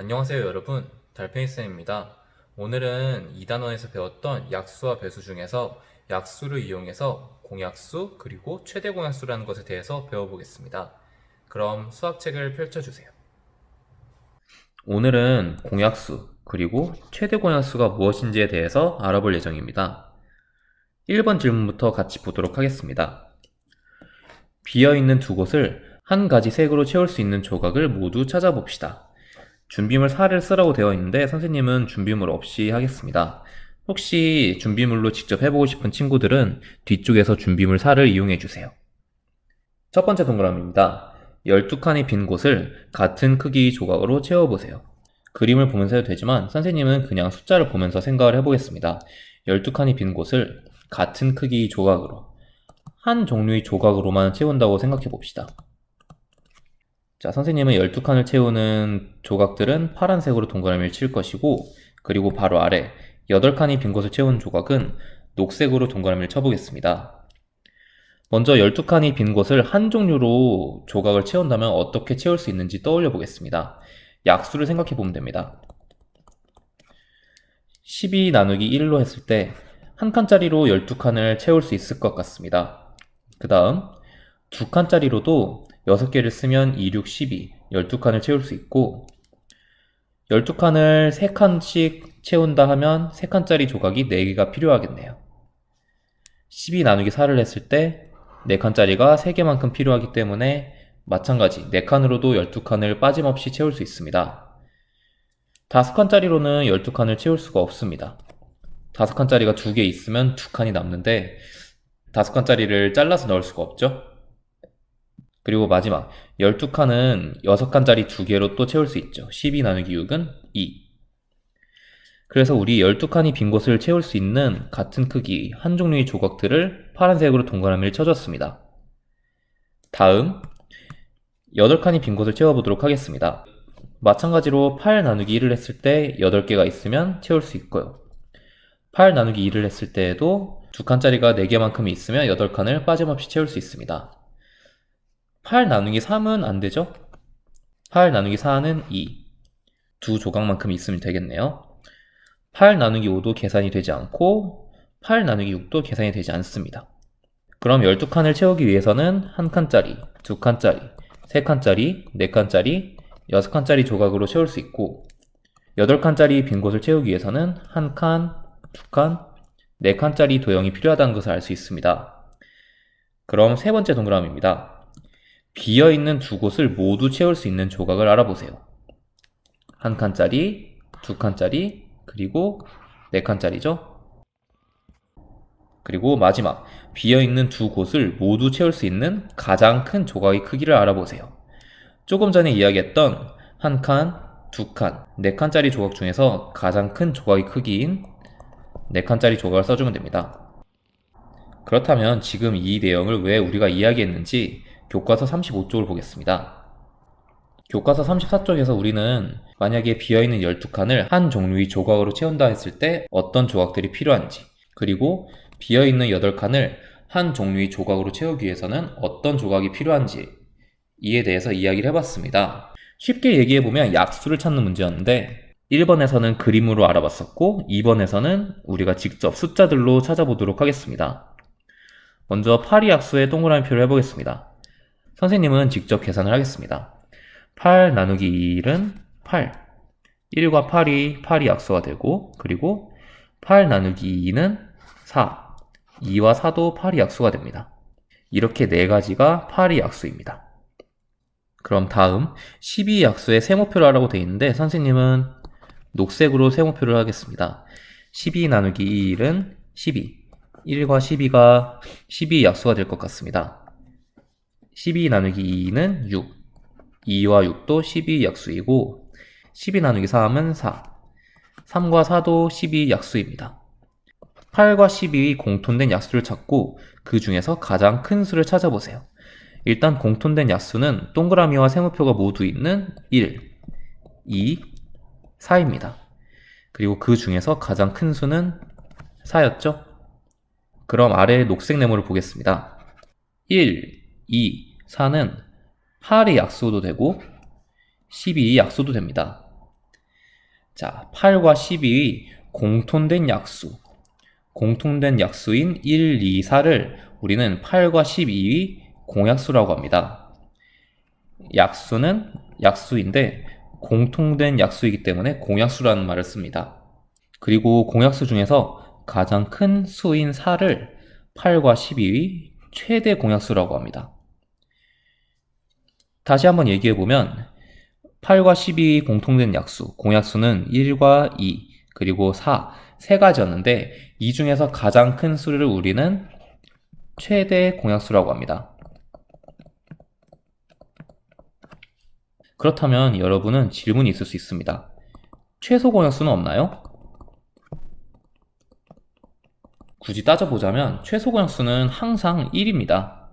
안녕하세요 여러분, 달팽이쌤입니다. 오늘은 2단원에서 배웠던 약수와 배수 중에서 약수를 이용해서 공약수 그리고 최대 공약수라는 것에 대해서 배워보겠습니다. 그럼 수학책을 펼쳐주세요. 오늘은 공약수 그리고 최대 공약수가 무엇인지에 대해서 알아볼 예정입니다. 1번 질문부터 같이 보도록 하겠습니다. 비어있는 두 곳을 한 가지 색으로 채울 수 있는 조각을 모두 찾아봅시다. 준비물 4를 쓰라고 되어 있는데 선생님은 준비물 없이 하겠습니다. 혹시 준비물로 직접 해보고 싶은 친구들은 뒤쪽에서 준비물 4를 이용해 주세요. 첫 번째 동그라미입니다. 12칸이 빈 곳을 같은 크기 조각으로 채워보세요. 그림을 보면서 해도 되지만 선생님은 그냥 숫자를 보면서 생각을 해보겠습니다. 12칸이 빈 곳을 같은 크기 조각으로 한 종류의 조각으로만 채운다고 생각해 봅시다. 자, 선생님은 12칸을 채우는 조각들은 파란색으로 동그라미를 칠 것이고, 그리고 바로 아래 8칸이 빈 곳을 채운 조각은 녹색으로 동그라미를 쳐보겠습니다. 먼저 12칸이 빈 곳을 한 종류로 조각을 채운다면 어떻게 채울 수 있는지 떠올려 보겠습니다. 약수를 생각해 보면 됩니다. 12 나누기 1로 했을 때 한 칸짜리로 12칸을 채울 수 있을 것 같습니다. 그 다음 두 칸짜리로도 6개를 쓰면 2, 6, 12, 12칸을 채울 수 있고 12칸을 3칸씩 채운다 하면 3칸짜리 조각이 4개가 필요하겠네요. 12 나누기 4를 했을 때 4칸짜리가 3개만큼 필요하기 때문에 마찬가지 4칸으로도 12칸을 빠짐없이 채울 수 있습니다. 5칸짜리로는 12칸을 채울 수가 없습니다. 5칸짜리가 2개 있으면 2칸이 남는데 5칸짜리를 잘라서 넣을 수가 없죠. 그리고 마지막 12칸은 6칸짜리 2개로 또 채울 수 있죠. 12 나누기 6은 2. 그래서 우리 12칸이 빈 곳을 채울 수 있는 같은 크기 한 종류의 조각들을 파란색으로 동그라미를 쳐줬습니다. 다음 8칸이 빈 곳을 채워보도록 하겠습니다. 마찬가지로 8 나누기 1을 했을 때 8개가 있으면 채울 수 있고요. 8 나누기 2를 했을 때에도 2칸짜리가 4개만큼이 있으면 8칸을 빠짐없이 채울 수 있습니다. 8 나누기 3은 안 되죠? 8 나누기 4는 2. 두 조각만큼 있으면 되겠네요. 8 나누기 5도 계산이 되지 않고 8 나누기 6도 계산이 되지 않습니다. 그럼 12칸을 채우기 위해서는 1칸짜리, 2칸짜리, 3칸짜리, 4칸짜리, 6칸짜리 조각으로 채울 수 있고 8칸짜리 빈 곳을 채우기 위해서는 1칸, 2칸, 4칸짜리 도형이 필요하다는 것을 알 수 있습니다. 그럼 세 번째 동그라미입니다. 비어있는 두 곳을 모두 채울 수 있는 조각을 알아보세요. 1칸짜리, 2칸짜리, 그리고 4칸짜리죠. 그리고 마지막, 비어있는 두 곳을 모두 채울 수 있는 가장 큰 조각의 크기를 알아보세요. 조금 전에 이야기했던 1칸, 2칸, 4칸짜리 조각 중에서 가장 큰 조각의 크기인 4칸짜리 조각을 써주면 됩니다. 그렇다면 지금 이 내용을 왜 우리가 이야기했는지 교과서 35쪽을 보겠습니다. 교과서 34쪽에서 우리는 만약에 비어있는 12칸을 한 종류의 조각으로 채운다 했을 때 어떤 조각들이 필요한지, 그리고 비어있는 8칸을 한 종류의 조각으로 채우기 위해서는 어떤 조각이 필요한지 이에 대해서 이야기를 해봤습니다. 쉽게 얘기해보면 약수를 찾는 문제였는데 1번에서는 그림으로 알아봤었고 2번에서는 우리가 직접 숫자들로 찾아보도록 하겠습니다. 먼저 8이 약수의 동그라미표를 해보겠습니다. 선생님은 직접 계산을 하겠습니다. 8 나누기 1은 8. 1과 8이 약수가 되고, 그리고 8 나누기 2는 4. 2와 4도 8이 약수가 됩니다. 이렇게 네 가지가 8이 약수입니다. 그럼 다음 12 약수의 세모표를 하라고 되어 있는데 선생님은 녹색으로 세모표를 하겠습니다. 12 나누기 1은 12. 1과 12가 12 약수가 될 것 같습니다. 12 나누기 2는 6. 2와 6도 12 약수이고 12 나누기 3은 4. 3과 4도 12 약수입니다. 8과 12의 공통된 약수를 찾고 그 중에서 가장 큰 수를 찾아보세요. 일단 공통된 약수는 동그라미와 세모표가 모두 있는 1, 2, 4입니다. 그리고 그 중에서 가장 큰 수는 4였죠? 그럼 아래 녹색 네모를 보겠습니다. 1, 2, 4는 8이 약수도 되고 12이 약수도 됩니다. 자, 8과 12의 공통된 약수. 공통된 약수인 1, 2, 4를 우리는 8과 12의 공약수라고 합니다. 약수는 약수인데 공통된 약수이기 때문에 공약수라는 말을 씁니다. 그리고 공약수 중에서 가장 큰 수인 4를 8과 12의 최대 공약수라고 합니다. 다시 한번 얘기해보면 8과 12의 공통된 약수, 공약수는 1과 2, 그리고 4, 세 가지였는데 이 중에서 가장 큰 수를 우리는 최대 공약수라고 합니다. 그렇다면 여러분은 질문이 있을 수 있습니다. 최소 공약수는 없나요? 굳이 따져보자면 최소 공약수는 항상 1입니다.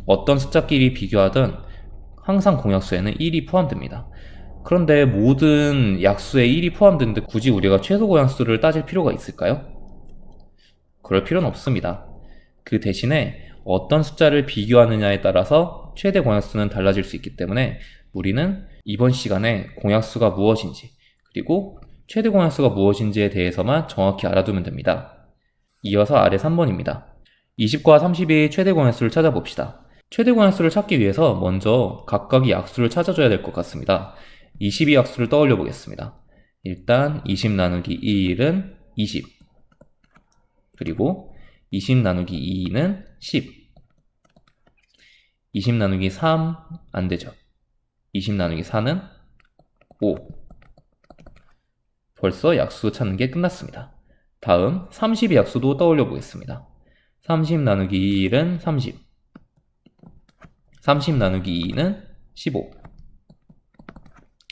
어떤 숫자끼리 비교하든 항상 공약수에는 1이 포함됩니다. 그런데 모든 약수에 1이 포함되는데 굳이 우리가 최소 공약수를 따질 필요가 있을까요? 그럴 필요는 없습니다. 그 대신에 어떤 숫자를 비교하느냐에 따라서 최대 공약수는 달라질 수 있기 때문에 우리는 이번 시간에 공약수가 무엇인지 그리고 최대 공약수가 무엇인지에 대해서만 정확히 알아두면 됩니다. 이어서 아래 3번입니다. 20과 30의 최대 공약수를 찾아봅시다. 최대 공약수를 찾기 위해서 먼저 각각의 약수를 찾아줘야 될 것 같습니다. 20의 약수를 떠올려 보겠습니다. 일단 20 나누기 1은 20, 그리고 20 나누기 2는 10, 20 나누기 3 안되죠. 20 나누기 4는 5. 벌써 약수 찾는 게 끝났습니다. 다음 30의 약수도 떠올려 보겠습니다. 30 나누기 1은 30, 30 나누기 2는 15,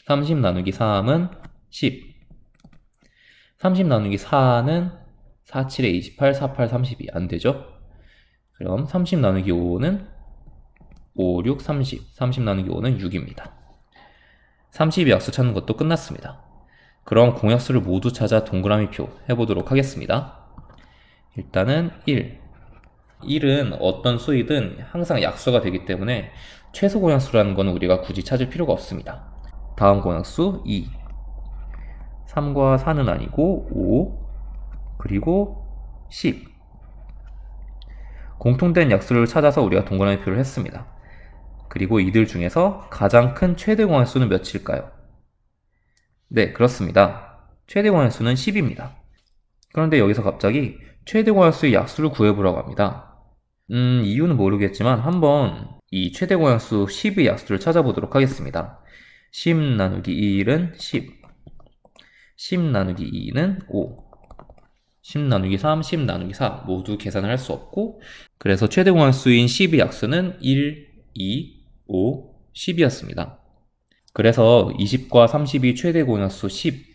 30 나누기 3은 10, 30 나누기 4는 4, 7에 28, 4, 8, 32 안되죠? 그럼 30 나누기 5는 5, 6, 30, 30 나누기 5는 6입니다. 30의 약수 찾는 것도 끝났습니다. 그럼 공약수를 모두 찾아 동그라미표 해보도록 하겠습니다. 일단은 1. 1은 어떤 수이든 항상 약수가 되기 때문에 최소 공약수라는 건 우리가 굳이 찾을 필요가 없습니다. 다음 공약수 2. 3과 4는 아니고 5, 그리고 10. 공통된 약수를 찾아서 우리가 동그라미표를 했습니다. 그리고 이들 중에서 가장 큰 최대 공약수는 몇일까요? 네, 그렇습니다. 최대 공약수는 10입니다. 그런데 여기서 갑자기 최대 공약수의 약수를 구해보라고 합니다. 이유는 모르겠지만 한번 이 최대 공약수 10의 약수를 찾아보도록 하겠습니다. 10 나누기 1은 10, 10 나누기 2는 5, 10 나누기 3, 10 나누기 4 모두 계산을 할 수 없고, 그래서 최대 공약수인 10의 약수는 1, 2, 5, 10이었습니다. 그래서 20과 30이 최대 공약수 10,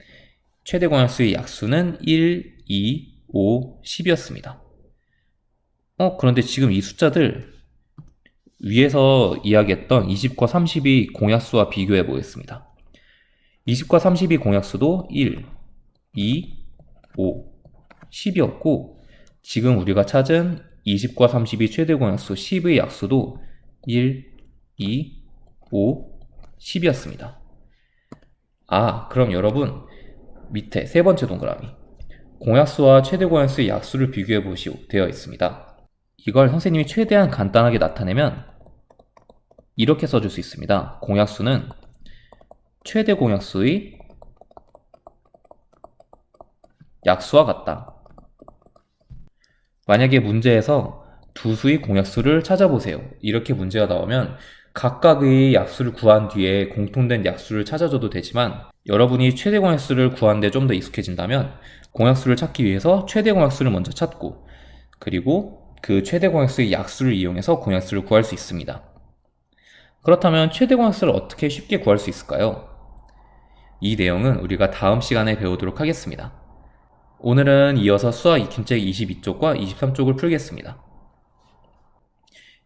최대 공약수의 약수는 1, 2, 5, 10이었습니다. 그런데 지금 이 숫자들 위에서 이야기했던 20과 30이 공약수와 비교해 보겠습니다. 20과 30이 공약수도 1, 2, 5, 10이었고 지금 우리가 찾은 20과 30이 최대 공약수 10의 약수도 1, 2, 5, 10이었습니다. 그럼 여러분 밑에 세 번째 동그라미 공약수와 최대 공약수의 약수를 비교해 보시오 되어 있습니다. 이걸 선생님이 최대한 간단하게 나타내면 이렇게 써줄 수 있습니다. 공약수는 최대 공약수의 약수와 같다. 만약에 문제에서 두 수의 공약수를 찾아보세요 이렇게 문제가 나오면 각각의 약수를 구한 뒤에 공통된 약수를 찾아줘도 되지만 여러분이 최대 공약수를 구하는 데 좀 더 익숙해진다면 공약수를 찾기 위해서 최대 공약수를 먼저 찾고 그리고 그 최대 공약수의 약수를 이용해서 공약수를 구할 수 있습니다. 그렇다면 최대 공약수를 어떻게 쉽게 구할 수 있을까요? 이 내용은 우리가 다음 시간에 배우도록 하겠습니다. 오늘은 이어서 수학 익힘책 22쪽과 23쪽을 풀겠습니다.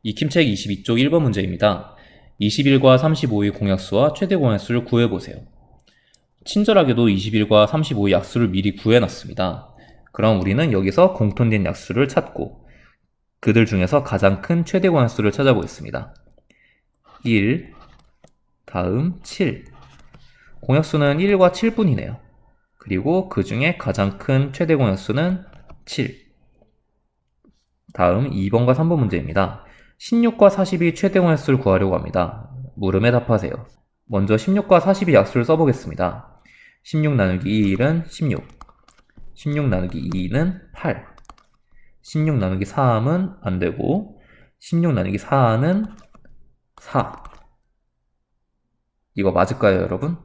익힘책 22쪽 1번 문제입니다. 21과 35의 공약수와 최대 공약수를 구해보세요. 친절하게도 21과 35의 약수를 미리 구해놨습니다. 그럼 우리는 여기서 공통된 약수를 찾고 그들 중에서 가장 큰 최대 공약수를 찾아보겠습니다. 1, 다음 7. 공약수는 1과 7뿐이네요. 그리고 그 중에 가장 큰 최대 공약수는 7. 다음 2번과 3번 문제입니다. 16과 40이 최대 공약수를 구하려고 합니다. 물음에 답하세요. 먼저 16과 40이 약수를 써보겠습니다. 16 나누기 1은 16, 16 나누기 2는 8, 16 나누기 3은 안되고 16 나누기 4는 4. 이거 맞을까요, 여러분?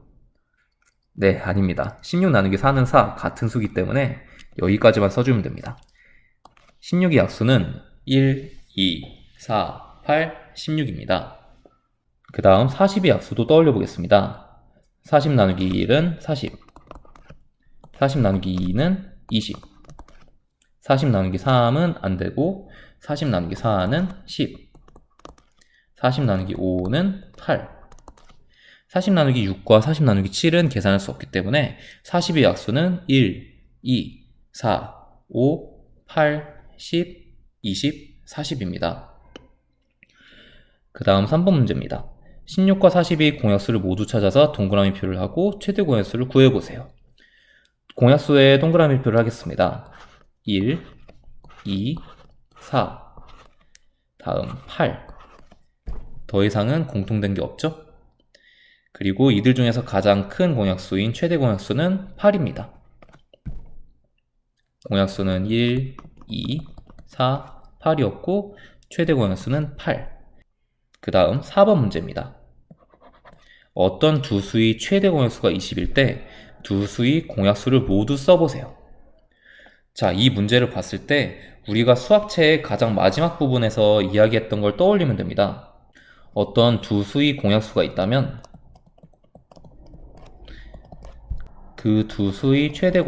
네, 아닙니다. 16 나누기 4는 4, 같은 수기 때문에 여기까지만 써주면 됩니다. 16의 약수는 1, 2, 4, 8, 16입니다. 그 다음 40의 약수도 떠올려 보겠습니다. 40 나누기 1은 40, 40 나누기 2는 20, 40 나누기 3은 안되고 40 나누기 4는 10, 40 나누기 5는 8, 40 나누기 6과 40 나누기 7은 계산할 수 없기 때문에 40의 약수는 1, 2, 4, 5, 8, 10, 20, 40입니다. 그 다음 3번 문제입니다. 16과 40이 공약수를 모두 찾아서 동그라미 표를 하고 최대 공약수를 구해보세요. 공약수에 동그라미 표를 하겠습니다. 1, 2, 4, 다음 8. 더 이상은 공통된 게 없죠? 그리고 이들 중에서 가장 큰 공약수인 최대 공약수는 8입니다. 공약수는 1, 2, 4, 8이었고 최대 공약수는 8. 그 다음 4번 문제입니다. 어떤 두 수의 최대 공약수가 20일 때 두 수의 공약수를 모두 써보세요. 자, 이 문제를 봤을 때 우리가 수학체의 가장 마지막 부분에서 이야기했던 걸 떠올리면 됩니다. 어떤 두 수의 공약수가 있다면 그 두 수의 최대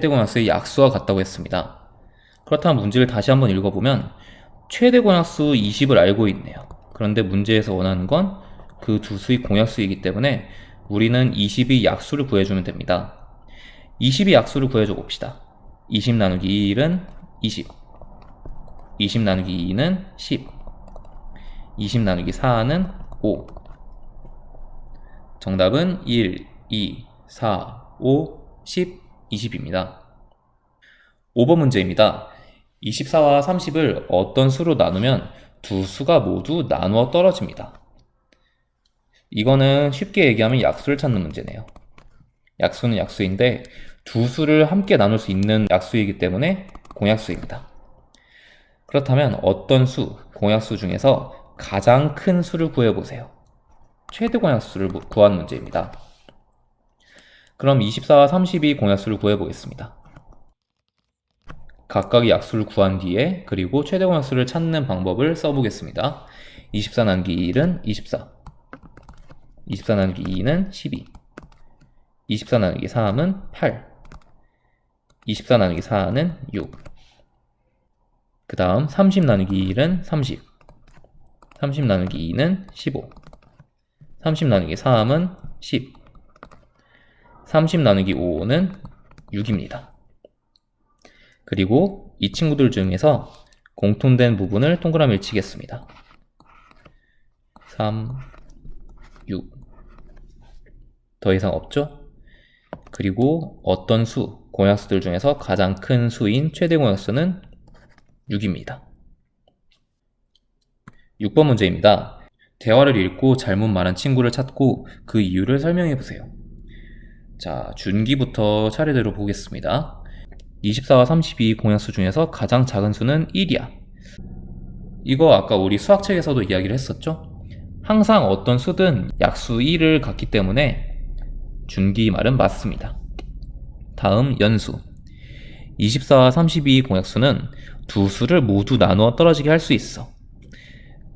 공약수의 약수와 같다고 했습니다. 그렇다면 문제를 다시 한번 읽어보면 최대 공약수 20을 알고 있네요. 그런데 문제에서 원하는 건 그 두 수의 공약수이기 때문에 우리는 20의 약수를 구해주면 됩니다. 20의 약수를 구해줘 봅시다. 20 나누기 1은 20, 20 나누기 2는 10, 20 나누기 4는 5. 정답은 1, 2, 4, 5, 10, 20입니다. 5번 문제입니다. 24와 30을 어떤 수로 나누면 두 수가 모두 나누어 떨어집니다. 이거는 쉽게 얘기하면 약수를 찾는 문제네요. 약수는 약수인데 두 수를 함께 나눌 수 있는 약수이기 때문에 공약수입니다. 그렇다면 어떤 수, 공약수 중에서 가장 큰 수를 구해보세요. 최대 공약수를 구하는 문제입니다. 그럼 24와 32 공약수를 구해보겠습니다. 각각의 약수를 구한 뒤에 그리고 최대 공약수를 찾는 방법을 써보겠습니다. 24 나누기 1은 24, 24 나누기 2는 12, 24 나누기 3은 8, 24 나누기 4는 6. 그 다음 30 나누기 1은 30, 30 나누기 2는 15, 30 나누기 3은 10, 30 나누기 5는 6입니다. 그리고 이 친구들 중에서 공통된 부분을 동그라미를 치겠습니다. 3, 6. 더 이상 없죠? 그리고 어떤 수, 공약수들 중에서 가장 큰 수인 최대 공약수는 6입니다. 6번 문제입니다. 대화를 읽고 잘못 말한 친구를 찾고 그 이유를 설명해 보세요. 자, 준기부터 차례대로 보겠습니다. 24와 32 공약수 중에서 가장 작은 수는 1이야. 이거 아까 우리 수학책에서도 이야기를 했었죠? 항상 어떤 수든 약수 1을 갖기 때문에 준기 말은 맞습니다. 다음 연수. 24와 32 공약수는 두 수를 모두 나누어 떨어지게 할 수 있어.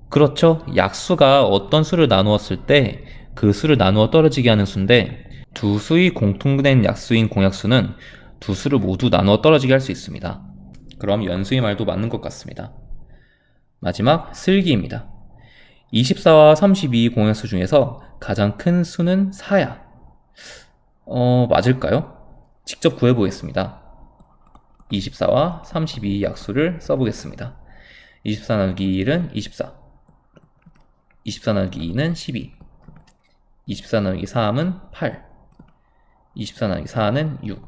그렇죠? 약수가 어떤 수를 나누었을 때 그 수를 나누어 떨어지게 하는 수인데 두 수의 공통된 약수인 공약수는 두 수를 모두 나누어 떨어지게 할 수 있습니다. 그럼 연수의 말도 맞는 것 같습니다. 마지막 슬기입니다. 24와 32 공약수 중에서 가장 큰 수는 4야. 맞을까요? 직접 구해보겠습니다. 24와 32 약수를 써보겠습니다. 24 나누기 1은 24, 24 나누기 2는 12, 24 나누기 3은 8, 24 나누기 4는 6.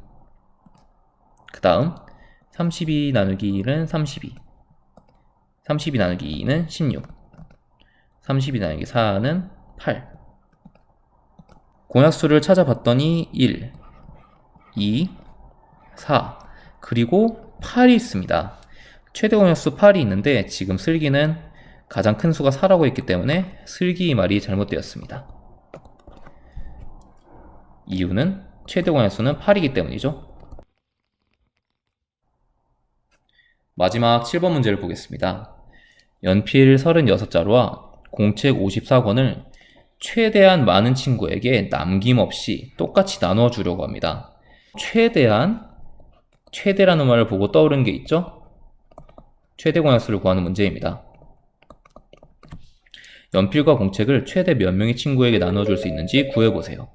그 다음 32 나누기 1은 32. 32 나누기 2는 16. 32 나누기 4는 8. 공약수를 찾아봤더니 1, 2, 4, 그리고 8이 있습니다. 최대 공약수 8이 있는데 지금 슬기는 가장 큰 수가 4라고 했기 때문에 슬기 말이 잘못되었습니다. 이유는 최대 공약수는 8이기 때문이죠. 마지막 7번 문제를 보겠습니다. 연필 36자루와 공책 54권을 최대한 많은 친구에게 남김없이 똑같이 나누어 주려고 합니다. 최대라는 말을 보고 떠오르는 게 있죠? 최대 공약수를 구하는 문제입니다. 연필과 공책을 최대 몇 명의 친구에게 나눠줄 수 있는지 구해보세요.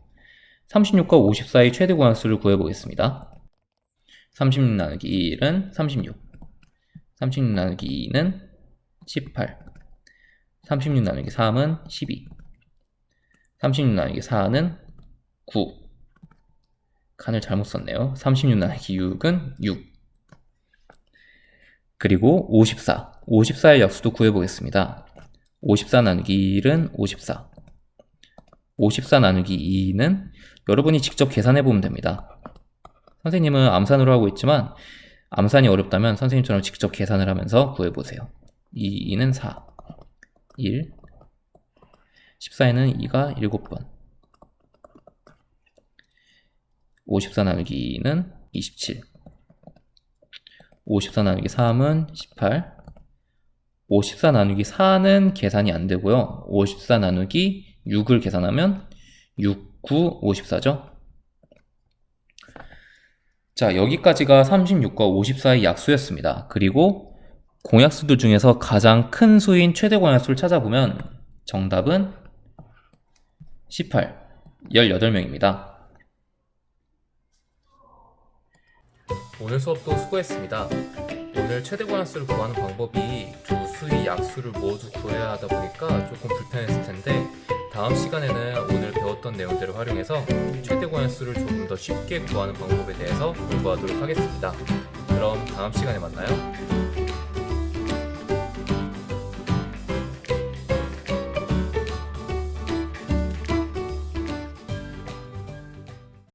36과 54의 최대 공약수를 구해보겠습니다. 36 나누기 1은 36. 36 나누기 2는 18. 36 나누기 3은 12. 36 나누기 4는 9. 칸을 잘못 썼네요. 36 나누기 6은 6. 그리고 54. 54의 약수도 구해보겠습니다. 54 나누기 1은 54. 54 나누기 2는 여러분이 직접 계산해보면 됩니다. 선생님은 암산으로 하고 있지만 암산이 어렵다면 선생님처럼 직접 계산을 하면서 구해보세요. 2는 4. 1. 14에는 2가 7번. 54 나누기 2는 27. 54 나누기 3은 18. 54 나누기 4는 계산이 안 되고요. 54 나누기 6을 계산하면 6, 9, 54죠. 자, 여기까지가 36과 54의 약수였습니다. 그리고 공약수들 중에서 가장 큰 수인 최대 공약수를 찾아보면 정답은 18, 18명입니다. 오늘 수업도 수고했습니다. 오늘 최대 공약수를 구하는 방법이 두 수의 약수를 모두 구해야 하다 보니까 조금 불편했을 텐데 다음 시간에는 오늘 배웠던 내용들을 활용해서 최대 공약수를 조금 더 쉽게 구하는 방법에 대해서 공부하도록 하겠습니다. 그럼 다음 시간에 만나요.